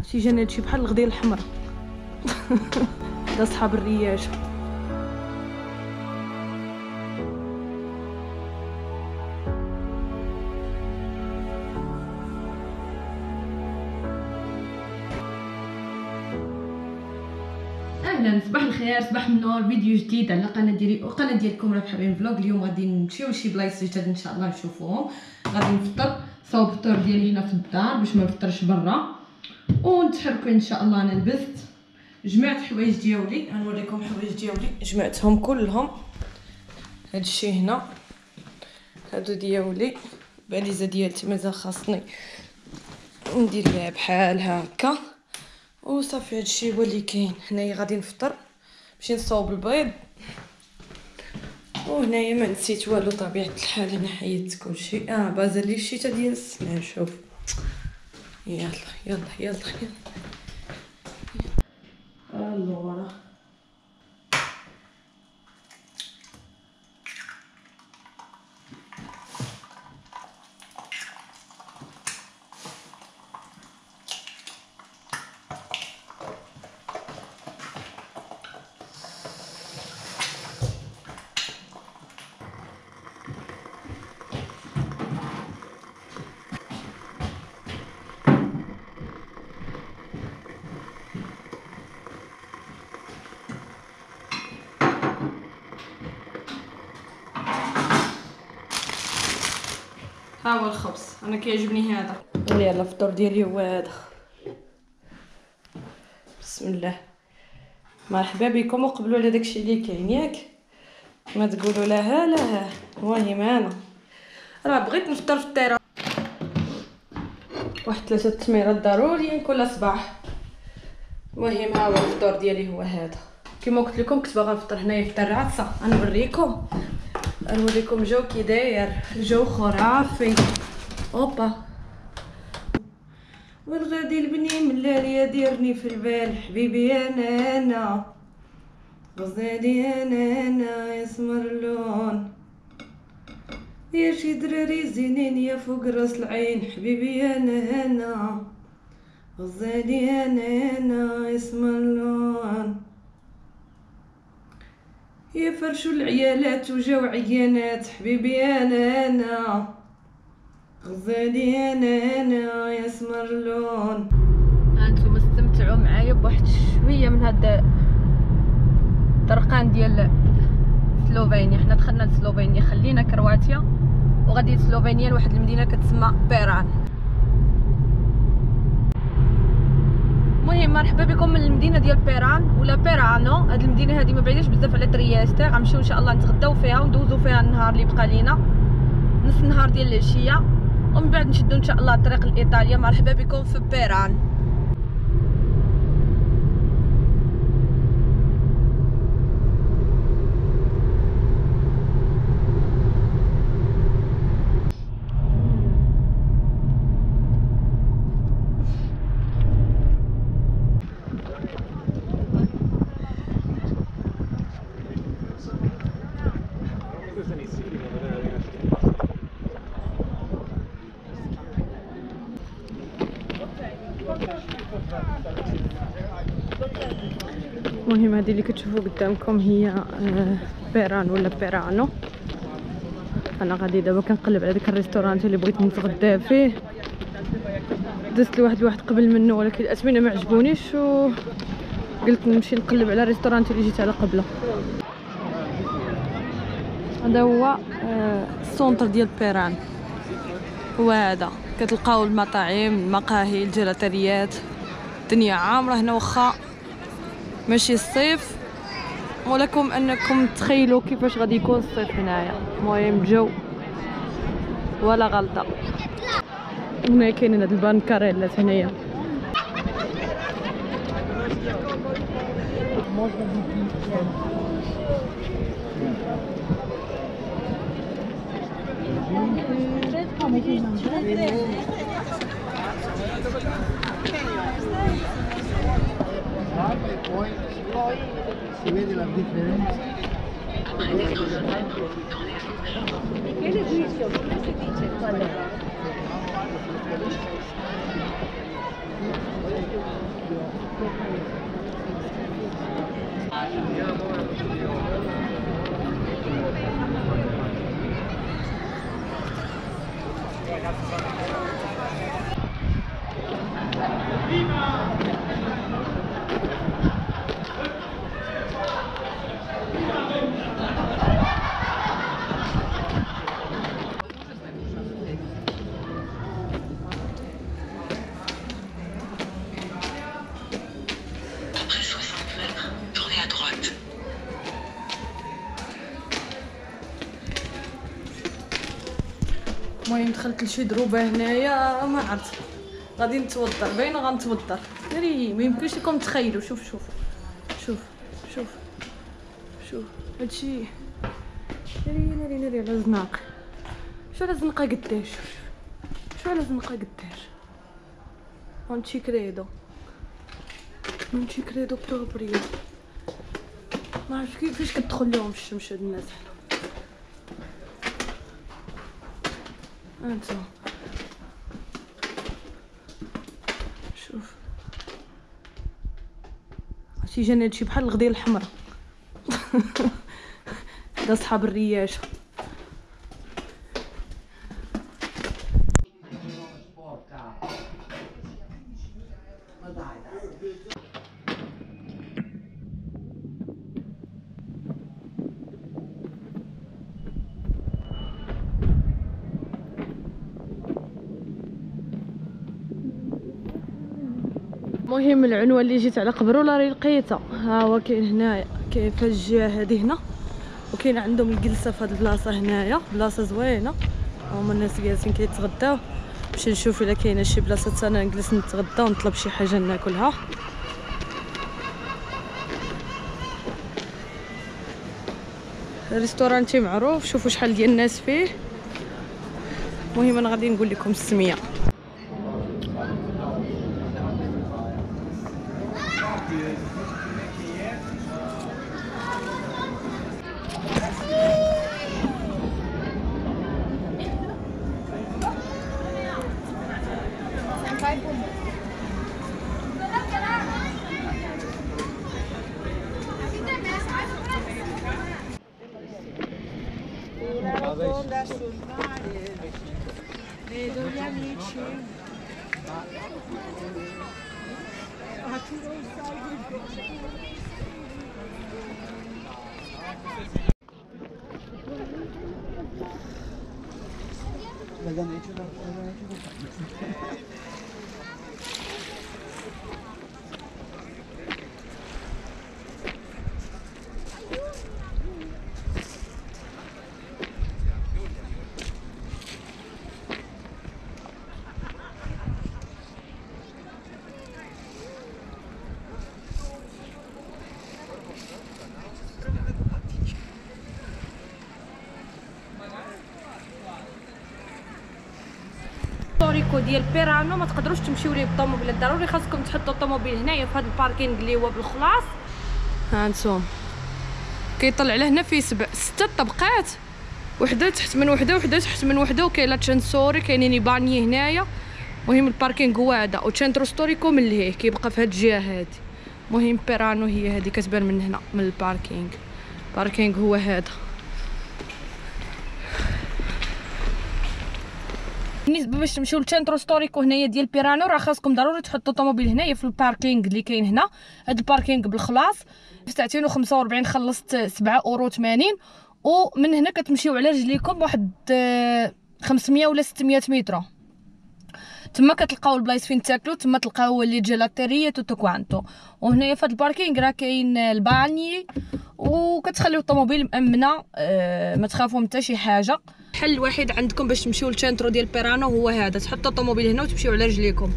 شي جاني هادشي بحال الغدير الحمر. دا صحاب الرياشه. اهلا، صباح الخير، صباح النور. فيديو جديد على القناه ديالي وقناه ديالكم راه حابين فلوق. اليوم غادي نمشيو لشي بلايص جداد ان شاء الله نشوفوهم. غادي نفطر، صوب الفطور ديالي هنا في الدار باش ما نفطرش برا، ونتحركوا ان شاء الله. انا لبست، جمعت حوايج ديالي، غنوريكم حوايج ديالي جمعتهم كلهم. هادشي هنا هادو ديالي، الباليزه ديالتي مازال خاصني ندير ليها بحال هكا وصافي. هادشي هو اللي كاين هنايا. غادي نفطر، نمشي نصاوب البيض، وهنايا ما نسيت والو طبيعه الحال. انا حيدت كلشي. بازا لي الشتا ديال السنان. شوف، يلا يلا يلا يلا الورا. ها هو الخبز، انا كيعجبني هذا. يلا الفطور ديالي هو هذا. بسم الله، مرحبا بكم وقبلوا على داكشي اللي كاين، ياك ما تقولوا لها لا. المهم انا راه بغيت نفطر في الطيره، واحد 3 تميرات ضروريين كل صباح. المهم ها هو الفطور ديالي هو هذا. كما قلت لكم كنت باغا نفطر هنايا في الترعه. غنوريكم الجو كي داير، الجو خرافي. اوبا، والغادي البني ملالي ديرني في البال حبيبي انا غزالي انا يسمر اللون. يا شي دراري زينين يا فوق راس العين حبيبي انا غزالي انا يسمر اللون. يا فرشو العيالات وجاو عيانات حبيبي انا غزالي انا يسمر اللون. هانتوما استمتعوا معايا بواحد شويه من هاد الطرقان ديال سلوفينيا. حنا دخلنا لسلوفينيا، خلينا كرواتيا وغادي لسلوفينيا لواحد المدينه كتسمى بيران. المهم مرحبا بكم من المدينه ديال بيران ولا بيرانو. هاد المدينه هادي ما بعيداش بزاف على ترياسته. غنمشيو ان شاء الله نتغداو فيها وندوزو فيها النهار اللي بقى لينا، نص النهار ديال العشيه، ومن بعد نشدو ان شاء الله الطريق لايطاليا. مرحبا بكم في بيران. المهم هذه اللي كتشوفوا قدامكم هي بيران ولا بيرانو. انا غادي دابا كنقلب على داك الريستورانت اللي بغيت نتغدى فيه. دزت لواحد قبل منه ولكن الاسمنه ما عجبونيش، وقلت نمشي نقلب على الريستورانت اللي جيت على قبله. هذا هو السونتر ديال بيران، هو هذا. كتلقاو المطاعم، المقاهي، الجلاتريات، الدنيا عامره هنا. واخا ماشي الصيف، ولكم انكم تخيلوا كيفاش غادي يكون الصيف هنايا. المهم الجو ولا غلطه. هنا كاينين هاد البانكاريلات هنايا. Si vede la differenza? Che le guisio, come si dice? Qual è? دخلت لشي دروبه هنايا ما عرفت غادي نتوضر باينه غنتوضر ناري ما يمكنش لكم تخيلوا. شوف شوف شوف شوف شوف هادشي ناري على الزناق. شو على الزنقه قداش شو على الزنقه قداش هونشي كريدو بروبريو ما عرفتش كيفاش كتدخل لهم الشمس هاد الناس هنا. انتو شوف هادشي جاني هادشي بحال الغدية الحمراء هدا صحاب الرياشه. المهم العنوان اللي جيت على قبروله راه لقيتها. ها هو كاين هنايا، كاين في الجهه هذه هنا، وكاين عندهم الجلسه في هذه البلاصه هنايا، بلاصه زوينه. هما الناس جالسين كيتغداو. نمشي نشوف الا كاينه شي بلاصه انا نجلس نتغدى ونطلب شي حاجه ناكلها. ريستورانتي معروف، شوفوا شحال ديال الناس فيه. المهم انا غادي نقول لكم السميه. Vedo gli amici. ستوريكو ديال بيرانو ما تقدروش تمشيو ليه بالطوموبيل، ضروري خاصكم تحطوا الطوموبيل هنايا في هذا الباركينغ اللي هو بالخلاص. ها انتم كيطلع له هنا فيه 6 طبقات، وحده تحت من وحده وحده تحت من وحده، وكاين لاتشانسوري كاينين باني هنايا. المهم الباركينغ هو هذا، وتشنترو ستوريكو من لهيه كيبقى في هاد الجهه هادي. المهم بيرانو هي هذه كتبان من هنا من الباركينغ. الباركينغ هو هذا. بالنسبه باش تمشيو للسنترو ستوريكو هنايا ديال بيرانو راه خاصكم ضروري تحطوا الطوموبيل هنايا في الباركينغ اللي كاين هنا. هاد الباركينغ بالخلاص في ساعتين و45 خلصت 7.80 ومن هنا كتمشيو على رجليكم واحد 500 ولا 600 متر. تما كتلقاو البلايص فين تاكلوا، تما تلقاو اللي جيلاتيريا توتو كوانتو. وهنايا في هاد الباركينغ راه كاين الباني وكتخليو الطوموبيل مامنه، ما تخافوا من حتى شي حاجه. الحل الوحيد عندكم باش تمشيو للسنترو ديال بيرانو هو هذا، تحطوا الطوموبيل هنا وتمشيو على رجليكم.